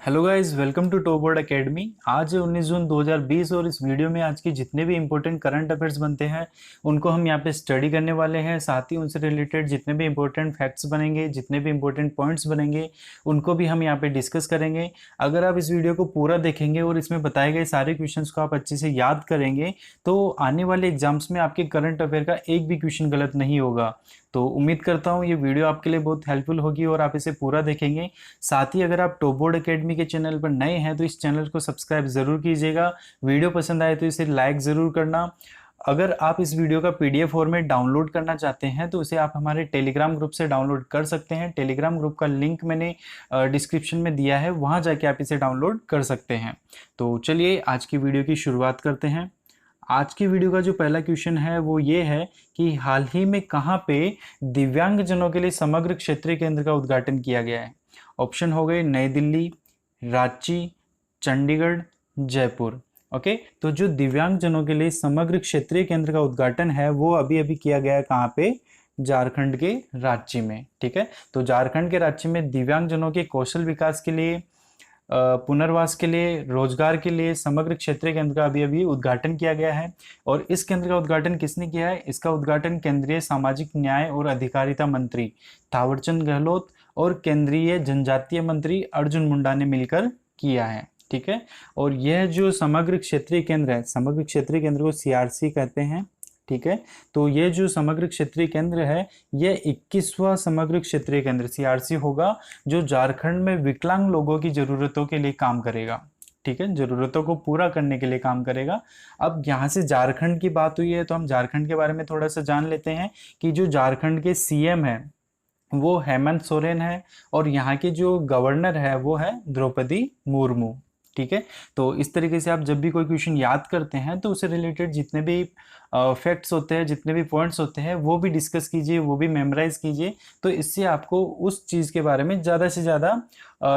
Hello guys, welcome to Top Board Academy. आज है 19 जून 2020 और इस वीडियो में आज के जितने भी इंपॉर्टेंट करंट अफेयर्स बनते हैं उनको हम यहाँ पे स्टडी करने वाले हैं। साथ ही उनसे रिलेटेड जितने भी इंपॉर्टेंट फैक्ट्स बनेंगे, जितने भी इंपॉर्टेंट पॉइंट्स बनेंगे, उनको भी हम यहाँ पे डिस्कस करेंगे। अगर आप इस वीडियो को पूरा देखेंगे और इसमें बताए गए सारे क्वेश्चंस को आप अच्छे से याद करेंगे तो आने वाले एग्जाम्स में आपके करंट अफेयर का एक भी क्वेश्चन गलत नहीं होगा। तो उम्मीद करता हूँ ये वीडियो आपके लिए बहुत हेल्पफुल होगी और आप इसे पूरा देखेंगे। साथ ही अगर आप टॉप बोर्ड एकेडमी के चैनल पर नए हैं तो इस चैनल को सब्सक्राइब जरूर कीजिएगा। वीडियो पसंद आए तो इसे लाइक जरूर करना। अगर आप इस वीडियो का पीडीएफ फॉर्मेट डाउनलोड करना चाहते हैं तो उसे आप हमारे टेलीग्राम ग्रुप से डाउनलोड कर सकते हैं। टेलीग्राम ग्रुप का लिंक मैंने डिस्क्रिप्शन में दिया है, वहां जाके आप इसे डाउनलोड कर सकते हैं। तो चलिए आज की वीडियो की शुरुआत करते हैं। आज की वीडियो का जो पहला क्वेश्चन है वो ये है कि हाल ही में कहाँ पे दिव्यांगजनों के लिए समग्र क्षेत्रीय केंद्र का उद्घाटन किया गया है। ऑप्शन हो गए नई दिल्ली, रांची, चंडीगढ़, जयपुर। ओके, तो जो दिव्यांगजनों के लिए समग्र क्षेत्रीय केंद्र का उद्घाटन है वो अभी अभी किया गया है कहाँ पे? झारखंड के रांची में। ठीक है, तो झारखंड के रांची में दिव्यांगजनों के कौशल विकास के लिए, पुनर्वास के लिए, रोजगार के लिए समग्र क्षेत्रीय केंद्र का अभी अभी उद्घाटन किया गया है। और इस केंद्र का उद्घाटन किसने किया है? इसका उद्घाटन केंद्रीय सामाजिक न्याय और अधिकारिता मंत्री थावरचंद गहलोत और केंद्रीय जनजातीय मंत्री अर्जुन मुंडा ने मिलकर किया है। ठीक है, और यह जो समग्र क्षेत्रीय केंद्र है, समग्र क्षेत्रीय केंद्र को सीआरसी कहते हैं। ठीक है, तो ये जो समग्र क्षेत्रीय केंद्र है यह 21वां समग्र क्षेत्रीय केंद्र सीआरसी होगा जो झारखंड में विकलांग लोगों की जरूरतों के लिए काम करेगा। ठीक है, जरूरतों को पूरा करने के लिए काम करेगा। अब यहाँ से झारखंड की बात हुई है तो हम झारखंड के बारे में थोड़ा सा जान लेते हैं कि जो झारखंड के सीएम है वो हेमंत सोरेन है और यहाँ के जो गवर्नर है वो है द्रौपदी मुर्मू। ठीक है, तो इस तरीके से आप जब भी कोई क्वेश्चन याद करते हैं तो उससे रिलेटेड जितने भी फैक्ट्स होते हैं, जितने भी पॉइंट्स होते हैं वो भी डिस्कस कीजिए, वो भी मेमोराइज कीजिए। तो इससे आपको उस चीज़ के बारे में ज़्यादा से ज़्यादा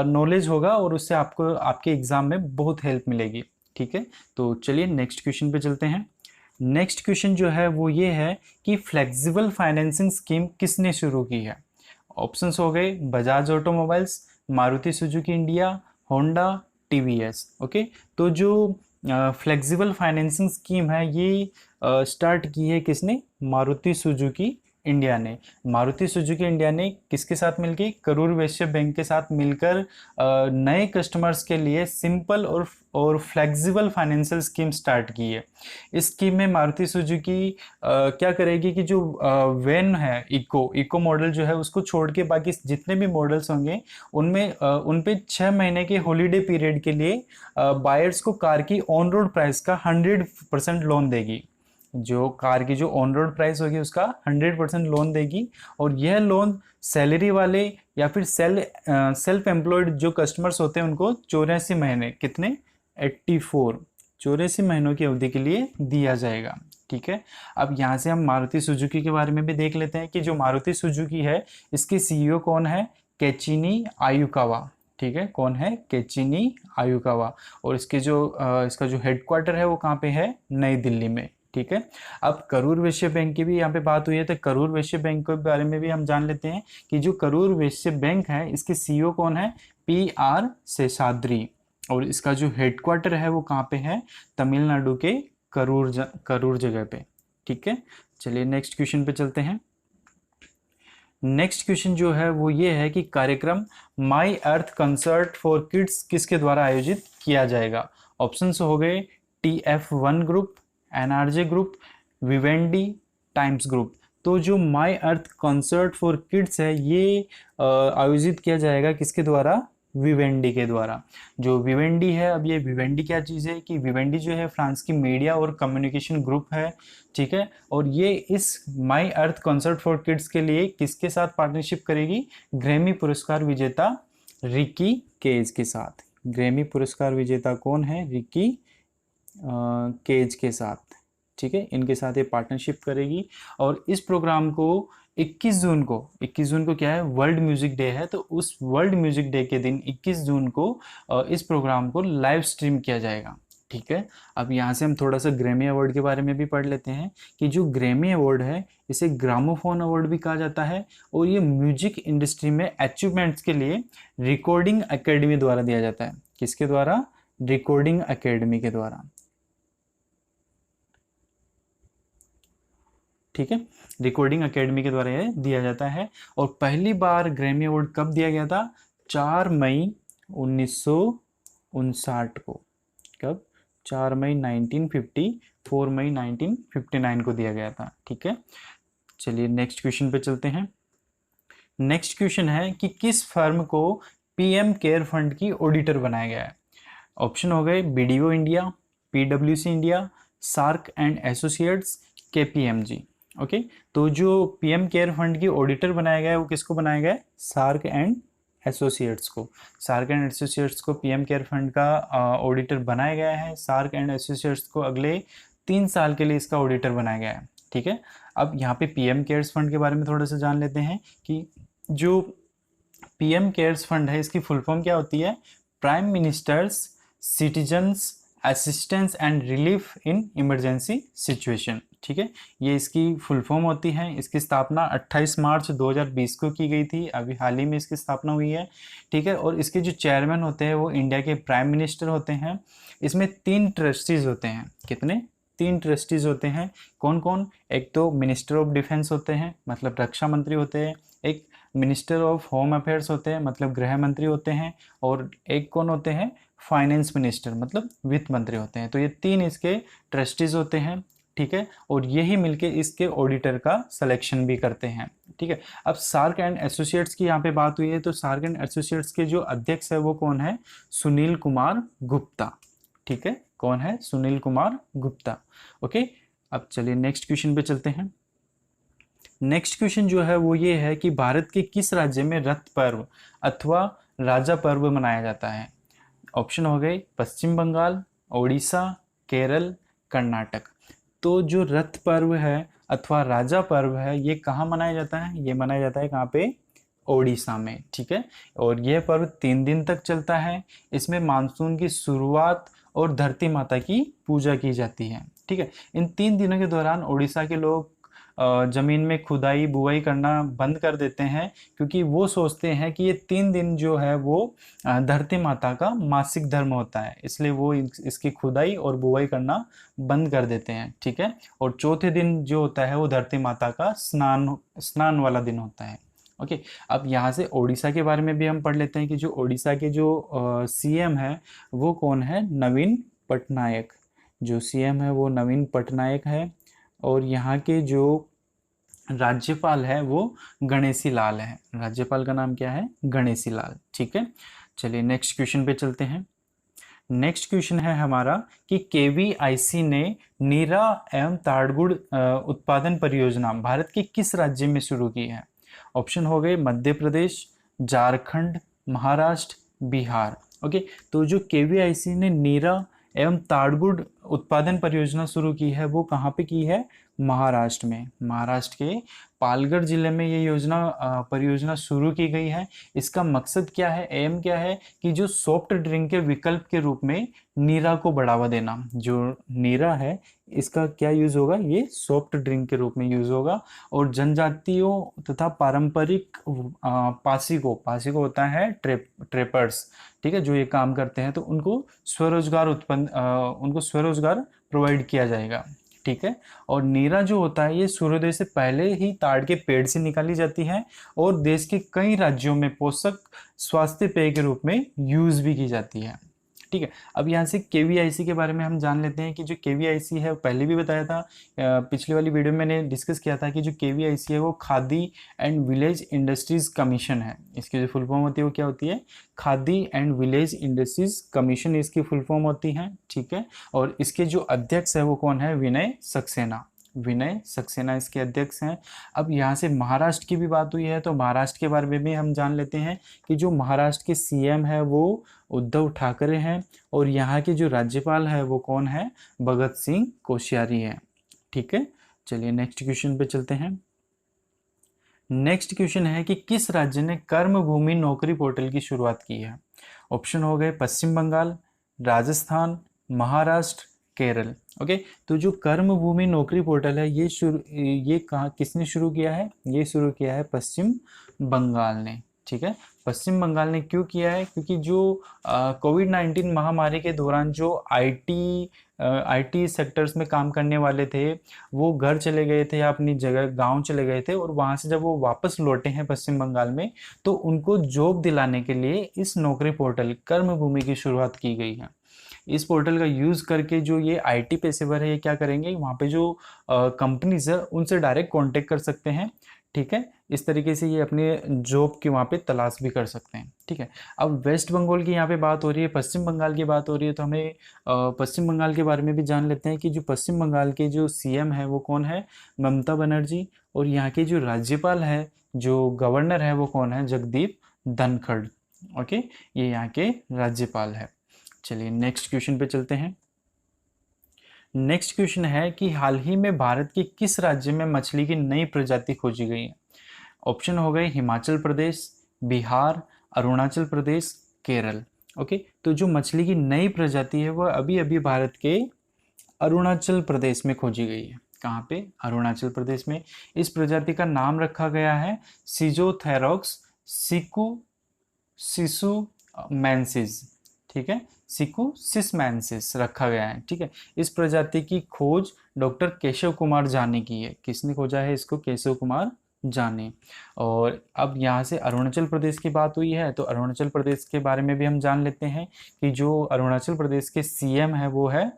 नॉलेज होगा और उससे आपको आपके एग्जाम में बहुत हेल्प मिलेगी। ठीक है, तो चलिए नेक्स्ट क्वेश्चन पे चलते हैं। नेक्स्ट क्वेश्चन जो है वो ये है कि फ्लेक्सिबल फाइनेंसिंग स्कीम किसने शुरू की है। ऑप्शंस हो गए Bajaj automobiles, Maruti Suzuki India, Honda, TVS. Okay, तो जो फ्लेक्सिबल फाइनेंसिंग स्कीम है ये स्टार्ट की है किसने? मारुति सुजुकी इंडिया ने। मारुति सुजुकी इंडिया ने किसके साथ मिलकर? करूर वैश्य बैंक के साथ मिलकर नए कस्टमर्स के लिए सिंपल और फ्लेक्सिबल फाइनेंशियल स्कीम स्टार्ट की है। इस स्कीम में मारुति सुजुकी क्या करेगी कि जो वैन है इको मॉडल जो है उसको छोड़ के बाकी जितने भी मॉडल्स होंगे उनमें उन पे 6 महीने के हॉलीडे पीरियड के लिए बायर्स को कार की ऑन रोड प्राइस का 100% लोन देगी। जो कार की जो ऑन रोड प्राइस होगी उसका 100% लोन देगी और यह लोन सैलरी वाले या फिर सेल्फ एम्प्लॉयड जो कस्टमर्स होते हैं उनको 84 महीने, कितने? 84 महीनों की अवधि के लिए दिया जाएगा। ठीक है, अब यहाँ से हम मारुति सुजुकी के बारे में भी देख लेते हैं कि जो मारुति सुजुकी है इसकी सीईओ कौन है? केचिनी आयुकावा। ठीक है, कौन है? केचिनी आयुकावा। और इसके जो इसका जो हेडक्वार्टर है वो कहाँ पे है? नई दिल्ली में। ठीक है, अब करूर वैश्य बैंक की भी यहाँ पे बात हुई है तो करूर वैश्य बैंक के बारे में भी हम जान लेते हैं कि जो करूर वैश्य बैंक है इसके सीईओ कौन है? PR शेषाद्री। और इसका जो हेडक्वार्टर है वो कहाँ पे है? तमिलनाडु के करूर जगह पे। ठीक है, चलिए नेक्स्ट क्वेश्चन पे चलते हैं। नेक्स्ट क्वेश्चन जो है वो ये है कि कार्यक्रम My Earth Concert for Kids किसके द्वारा आयोजित किया जाएगा। ऑप्शंस हो गए TF1 group, NRJ group, Vivendi, Times group. तो जो My Earth Concert for Kids है ये आयोजित किया जाएगा किसके द्वारा? विवेंडी के द्वारा। जो विवेंडी है, अब ये विवेंडी क्या चीज़ है कि विवेंडी जो है फ्रांस की मीडिया और कम्युनिकेशन ग्रुप है। ठीक है, और ये इस माई अर्थ कॉन्सर्ट फॉर किड्स के लिए किसके साथ पार्टनरशिप करेगी? ग्रैमी पुरस्कार विजेता रिकी केज के साथ। ग्रैमी पुरस्कार विजेता कौन है? रिकी केज के साथ। ठीक है, इनके साथ ये पार्टनरशिप करेगी और इस प्रोग्राम को 21 जून को क्या है? वर्ल्ड म्यूजिक डे है, तो उस वर्ल्ड म्यूजिक डे के दिन 21 जून को इस प्रोग्राम को लाइव स्ट्रीम किया जाएगा। ठीक है। अब यहाँ से हम थोड़ा सा ग्रैमी अवार्ड के बारे में भी पढ़ लेते हैं कि जो ग्रैमी अवार्ड है इसे ग्रामोफोन अवार्ड भी कहा जाता है, और ये म्यूजिक इंडस्ट्री में अचीवमेंट्स के लिए रिकॉर्डिंग एकेडमी द्वारा दिया जाता है। किसके द्वारा? रिकॉर्डिंग एकेडमी के द्वारा। ठीक है, रिकॉर्डिंग एकेडमी के द्वारा यह दिया जाता है। और पहली बार ग्रैमी अवार्ड कब दिया गया था? 4 मई 1959 को। कब? 4 मई 1950, 4 मई 1959 को दिया गया था। ठीक है, चलिए नेक्स्ट क्वेश्चन पे चलते हैं। नेक्स्ट क्वेश्चन है कि किस फर्म को पीएम केयर फंड की ऑडिटर बनाया गया है? ऑप्शन हो गए BDO India, PWC India, SARC and associates, KPMG. Okay, तो जो पीएम केयर फंड की ऑडिटर बनाया गया है वो किसको बनाया गया है? सार्क एंड एसोसिएट्स को। सार्क एंड एसोसिएट्स को पीएम केयर फंड का ऑडिटर बनाया गया है। सार्क एंड एसोसिएट्स को अगले 3 साल के लिए इसका ऑडिटर बनाया गया है। ठीक है, अब यहाँ पे पीएम केयर्स फंड के बारे में थोड़ा सा जान लेते हैं कि जो पीएम केयर्स फंड है इसकी फुल फॉर्म क्या होती है? Prime ministers citizens assistance and relief in emergency situation. ठीक है, ये इसकी फुल फॉर्म होती है। इसकी स्थापना 28 मार्च 2020 को की गई थी, अभी हाल ही में इसकी स्थापना हुई है। ठीक है, और इसके जो चेयरमैन होते हैं वो इंडिया के प्राइम मिनिस्टर होते हैं। इसमें 3 ट्रस्टीज होते हैं। कितने? 3 ट्रस्टीज होते हैं। कौन कौन? एक तो मिनिस्टर ऑफ डिफेंस होते हैं, मतलब रक्षा मंत्री होते हैं। एक मिनिस्टर ऑफ होम अफेयर्स होते हैं, मतलब गृह मंत्री होते हैं। और एक कौन होते हैं? फाइनेंस मिनिस्टर, मतलब वित्त मंत्री होते हैं। तो ये 3 इसके ट्रस्टीज होते हैं। ठीक है, और यही मिलके इसके ऑडिटर का सिलेक्शन भी करते हैं। ठीक है, अब सार्क एंड एसोसिएट्स की यहाँ पे बात हुई है, तो सार्क एंड एसोसिएट्स के जो अध्यक्ष है वो कौन है? सुनील कुमार गुप्ता। ठीक है, कौन है? सुनील कुमार गुप्ता। ओके, अब चलिए नेक्स्ट क्वेश्चन पे चलते हैं। नेक्स्ट क्वेश्चन जो है वो ये है कि भारत के किस राज्य में रथ पर्व अथवा राजा पर्व मनाया जाता है? ऑप्शन हो गए पश्चिम बंगाल, ओडिशा, केरल, कर्नाटक। तो जो रथ पर्व है अथवा राजा पर्व है ये कहाँ मनाया जाता है? ये मनाया जाता है कहाँ पे? ओडिशा में। ठीक है, और यह पर्व 3 दिन तक चलता है। इसमें मानसून की शुरुआत और धरती माता की पूजा की जाती है। ठीक है, इन 3 दिनों के दौरान ओडिशा के लोग जमीन में खुदाई बुआई करना बंद कर देते हैं, क्योंकि वो सोचते हैं कि ये 3 दिन जो है वो धरती माता का मासिक धर्म होता है, इसलिए वो इसकी खुदाई और बुआई करना बंद कर देते हैं। ठीक है, और चौथे दिन जो होता है वो धरती माता का स्नान वाला दिन होता है। ओके, अब यहाँ से ओडिशा के बारे में भी हम पढ़ लेते हैं कि जो ओडिशा के जो सीएम है वो कौन है? नवीन पटनायक। जो सीएम है वो नवीन पटनायक है। और यहाँ के जो राज्यपाल है वो गणेशी लाल है। राज्यपाल का नाम क्या है? गणेशी लाल। ठीक है, चलिए नेक्स्ट क्वेश्चन पे चलते हैं। नेक्स्ट क्वेश्चन है हमारा कि केवीआईसी ने नीरा एवं ताड़गुड़ उत्पादन परियोजना भारत के किस राज्य में शुरू की है? ऑप्शन हो गए मध्य प्रदेश, झारखंड, महाराष्ट्र, बिहार। ओके, तो जो केवीआईसी ने नीरा एवं ताड़गुड़ उत्पादन परियोजना शुरू की है वो कहाँ पे की है? महाराष्ट्र में। महाराष्ट्र के पालघर जिले में ये परियोजना शुरू की गई है। इसका मकसद क्या है? एम क्या है कि जो सॉफ्ट ड्रिंक के विकल्प के रूप में नीरा को बढ़ावा देना। जो नीरा है इसका क्या यूज होगा? ये सॉफ्ट ड्रिंक के रूप में यूज होगा। और जनजातियों तथा पारंपरिक पासी को होता है ट्रेपर्स। ठीक है, जो ये काम करते हैं तो उनको स्वरोजगार प्रोवाइड किया जाएगा। ठीक है, और नीरा जो होता है ये सूर्योदय से पहले ही ताड़ के पेड़ से निकाली जाती है और देश के कई राज्यों में पोषक स्वास्थ्य पेय के रूप में यूज भी की जाती है। ठीक है, अब यहाँ से केवीआईसी के बारे में हम जान लेते हैं कि जो केवीआईसी है पहले भी बताया था, पिछली वाली वीडियो में मैंने डिस्कस किया था कि जो केवीआईसी है वो khadi and village industries commission है। इसकी जो फुल फॉर्म होती है वो क्या होती है? Khadi and village industries commission इसकी फुल फॉर्म होती है। ठीक है, और इसके जो अध्यक्ष है वो कौन है? विनय सक्सेना। विनय सक्सेना इसके अध्यक्ष हैं। अब यहाँ से महाराष्ट्र की भी बात हुई है तो महाराष्ट्र के बारे में भी हम जान लेते हैं कि जो महाराष्ट्र के सीएम है वो उद्धव ठाकरे हैं और यहाँ के जो राज्यपाल है वो कौन है? भगत सिंह कोश्यारी है। ठीक है, चलिए नेक्स्ट क्वेश्चन पे चलते हैं। नेक्स्ट क्वेश्चन है कि किस राज्य ने कर्मभूमि नौकरी पोर्टल की शुरुआत की है? ऑप्शन हो गए पश्चिम बंगाल, राजस्थान, महाराष्ट्र, केरल। ओके, तो जो कर्म भूमि नौकरी पोर्टल है ये कहाँ किसने शुरू किया है? ये शुरू किया है पश्चिम बंगाल ने। ठीक है, पश्चिम बंगाल ने क्यों किया है? क्योंकि जो कोविड-19 महामारी के दौरान जो आईटी सेक्टर्स में काम करने वाले थे वो घर चले गए थे या अपनी जगह गांव चले गए थे, और वहां से जब वो वापस लौटे हैं पश्चिम बंगाल में, तो उनको जॉब दिलाने के लिए इस नौकरी पोर्टल कर्म भूमि की शुरुआत की गई है। इस पोर्टल का यूज़ करके जो ये आईटी पेशेवर है ये क्या करेंगे, वहाँ पे जो कंपनीज है उनसे डायरेक्ट कांटेक्ट कर सकते हैं। ठीक है, इस तरीके से ये अपने जॉब की वहाँ पे तलाश भी कर सकते हैं। ठीक है, अब वेस्ट बंगाल की यहाँ पे बात हो रही है, पश्चिम बंगाल की बात हो रही है, तो हमें पश्चिम बंगाल के बारे में भी जान लेते हैं कि जो पश्चिम बंगाल के जो सीएम है वो कौन है? ममता बनर्जी। और यहाँ के जो राज्यपाल है, जो गवर्नर है वो कौन है? जगदीप धनखड़। ओके, ये यहाँ के राज्यपाल है। चलिए नेक्स्ट क्वेश्चन पे चलते हैं। नेक्स्ट क्वेश्चन है कि हाल ही में भारत के किस राज्य में मछली की नई प्रजाति खोजी गई है? ऑप्शन हो गए हिमाचल प्रदेश, बिहार, अरुणाचल प्रदेश, केरल। ओके, तो जो मछली की नई प्रजाति है वह अभी अभी भारत के अरुणाचल प्रदेश में खोजी गई है। कहाँ पे? अरुणाचल प्रदेश में। इस प्रजाति का नाम रखा गया है सिजोथेरोक्स सिसुमेंसिस। ठीक है, सिकुसिसमेंसिस रखा गया है। ठीक है, इस प्रजाति की खोज डॉक्टर केशव कुमार जानी की है। किसने खोजा है इसको? केशव कुमार जानी। और अब यहाँ से अरुणाचल प्रदेश की बात हुई है, तो अरुणाचल प्रदेश के बारे में भी हम जान लेते हैं कि जो अरुणाचल प्रदेश के सीएम है वो है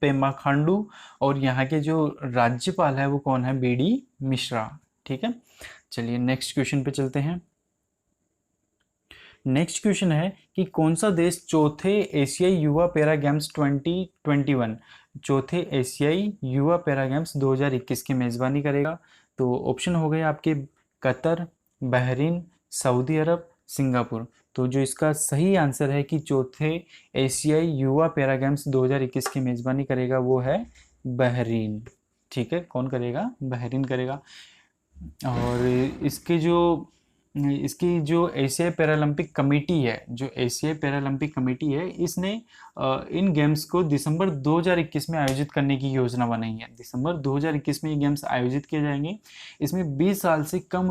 पेमा खांडू, और यहाँ के जो राज्यपाल है वो कौन है? बीडी मिश्रा। ठीक है, चलिए नेक्स्ट क्वेश्चन पे चलते हैं। नेक्स्ट क्वेश्चन है कि कौन सा देश चौथे एशियाई युवा पैरा गेम्स 2021 चौथे एशियाई युवा पैरा गेम्स 2021 की मेजबानी करेगा? तो ऑप्शन हो गए आपके कतर, बहरीन, सऊदी अरब, सिंगापुर। तो जो इसका सही आंसर है कि चौथे एशियाई युवा पैरा गेम्स 2021 की मेजबानी करेगा वो है बहरीन। ठीक है, कौन करेगा? बहरीन करेगा। और इसकी जो एशियाई पैरालंपिक कमेटी है, जो एशियाई पैरालंपिक कमेटी है, इसने इन गेम्स को दिसंबर 2021 में आयोजित करने की योजना बनाई है। दिसंबर 2021 में ये गेम्स आयोजित किए जाएंगे। इसमें 20 साल से कम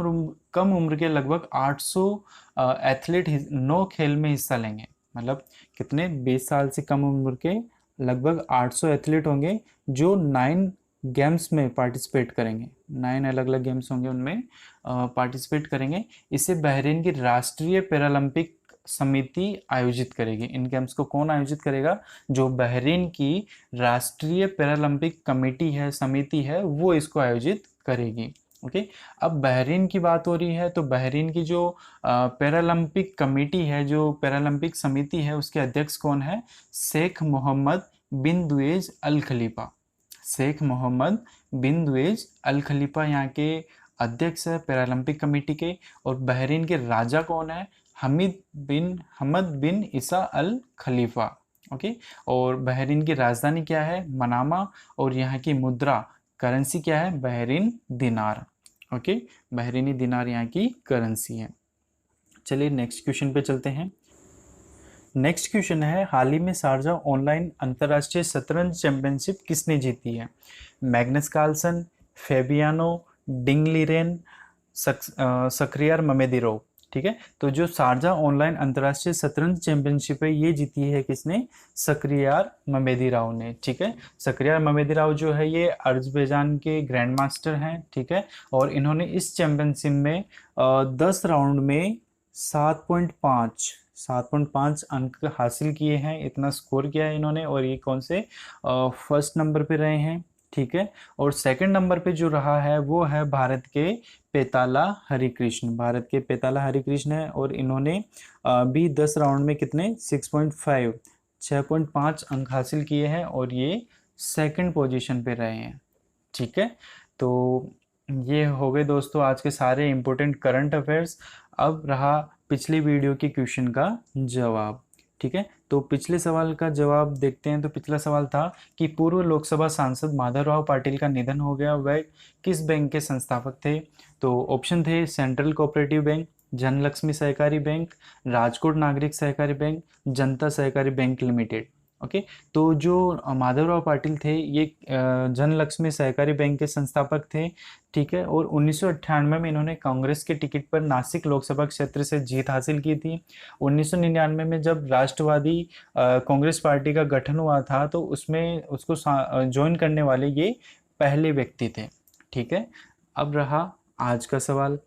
उम्र के लगभग 800 एथलीट 9 खेल में हिस्सा लेंगे। मतलब कितने? 20 साल से कम उम्र के लगभग 800 एथलीट होंगे जो 9 गेम्स में पार्टिसिपेट करेंगे। 9 अलग अलग गेम्स होंगे, उनमें पार्टिसिपेट करेंगे। इसे बहरीन की राष्ट्रीय पैरालंपिक समिति आयोजित करेगी। इन गेम्स को कौन आयोजित करेगा? जो बहरीन की राष्ट्रीय पैरालंपिक कमेटी है, समिति है, वो इसको आयोजित करेगी। ओके, अब बहरीन की बात हो रही है, तो बहरीन की जो पैरालंपिक कमेटी है, जो पैरालंपिक समिति है, उसके अध्यक्ष कौन है? शेख मोहम्मद बिन दुएज अल खलीफा। शेख मोहम्मद बिन दुएज अल खलीफा यहाँ के अध्यक्ष है पैरालंपिक कमेटी के। और बहरीन के राजा कौन है? हमद बिन ईसा अल खलीफा। ओके, और बहरीन की राजधानी क्या है? मनामा। और यहाँ की मुद्रा, करेंसी क्या है? बहरीन दिनार। ओके, बहरीनी दिनार यहाँ की करेंसी है। चलिए नेक्स्ट क्वेश्चन पे चलते हैं। नेक्स्ट क्वेश्चन है, हाल ही में शारजा ऑनलाइन अंतर्राष्ट्रीय शतरंज चैंपियनशिप किसने जीती है? Magnus Carlsen, Fabiano Ding Liren, Shakhriyar Mamedyarov. ठीक है, तो जो शारजा ऑनलाइन अंतर्राष्ट्रीय शतरंज चैंपियनशिप है ये जीती है किसने? सक्रियार ममेदिराव ने। ठीक है, सक्रियार ममेदिराव जो है ये अजरबैजान के ग्रैंड मास्टर हैं। ठीक है, और इन्होंने इस चैंपियनशिप में 10 राउंड में 7.5 अंक हासिल किए हैं। इतना स्कोर किया है इन्होंने, और ये कौन से फर्स्ट नंबर पे रहे हैं। ठीक है, और सेकंड नंबर पे जो रहा है वो है भारत के पेताला हरिकृष्ण। भारत के पेताला हरिकृष्ण है, और इन्होंने भी 10 राउंड में कितने? 6.5 अंक हासिल किए हैं, और ये सेकंड पोजीशन पे रहे हैं। ठीक है, तो ये हो गए दोस्तों आज के सारे इंपॉर्टेंट करंट अफेयर्स। अब रहा पिछली वीडियो के क्वेश्चन का जवाब। ठीक है, तो पिछले सवाल का जवाब देखते हैं। तो पिछला सवाल था कि पूर्व लोकसभा सांसद माधवराव पाटिल का निधन हो गया, वह किस बैंक के संस्थापक थे? तो ऑप्शन थे सेंट्रल कोऑपरेटिव बैंक, धनलक्ष्मी सहकारी बैंक, राजकोट नागरिक सहकारी बैंक, जनता सहकारी बैंक लिमिटेड। ओके। तो जो माधवराव पाटिल थे ये जनलक्ष्मी सहकारी बैंक के संस्थापक थे, ठीक है। और 1998 में इन्होंने कांग्रेस के टिकट पर नासिक लोकसभा क्षेत्र से जीत हासिल की थी। 1999 में जब राष्ट्रवादी कांग्रेस पार्टी का गठन हुआ था तो उसमें उसको ज्वाइन करने वाले ये पहले व्यक्ति थे, ठीक है। अब रहा आज का सवाल।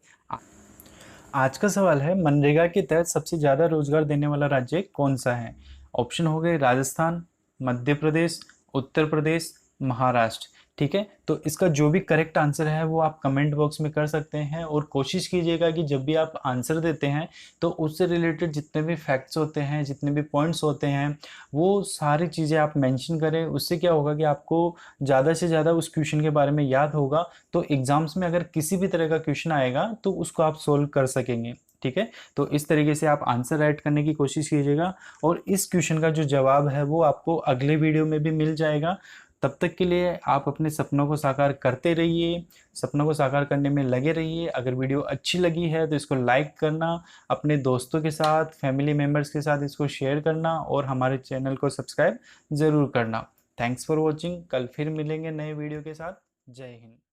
आज का सवाल है, मनरेगा के तहत सबसे ज़्यादा रोजगार देने वाला राज्य कौन सा है? ऑप्शन हो गए राजस्थान, मध्य प्रदेश, उत्तर प्रदेश, महाराष्ट्र, ठीक है। तो इसका जो भी करेक्ट आंसर है वो आप कमेंट बॉक्स में कर सकते हैं, और कोशिश कीजिएगा कि जब भी आप आंसर देते हैं तो उससे रिलेटेड जितने भी फैक्ट्स होते हैं, जितने भी पॉइंट्स होते हैं, वो सारी चीज़ें आप मेंशन करें। उससे क्या होगा कि आपको ज़्यादा से ज़्यादा उस क्वेश्चन के बारे में याद होगा, तो एग्जाम्स में अगर किसी भी तरह का क्वेश्चन आएगा तो उसको आप सोल्व कर सकेंगे, ठीक है। तो इस तरीके से आप आंसर राइट करने की कोशिश कीजिएगा, और इस क्वेश्चन का जो जवाब है वो आपको अगले वीडियो में भी मिल जाएगा। तब तक के लिए आप अपने सपनों को साकार करते रहिए, सपनों को साकार करने में लगे रहिए। अगर वीडियो अच्छी लगी है तो इसको लाइक करना, अपने दोस्तों के साथ, फैमिली मेम्बर्स के साथ इसको शेयर करना, और हमारे चैनल को सब्सक्राइब ज़रूर करना। Thanks for watching. कल फिर मिलेंगे नए वीडियो के साथ। जय हिंद।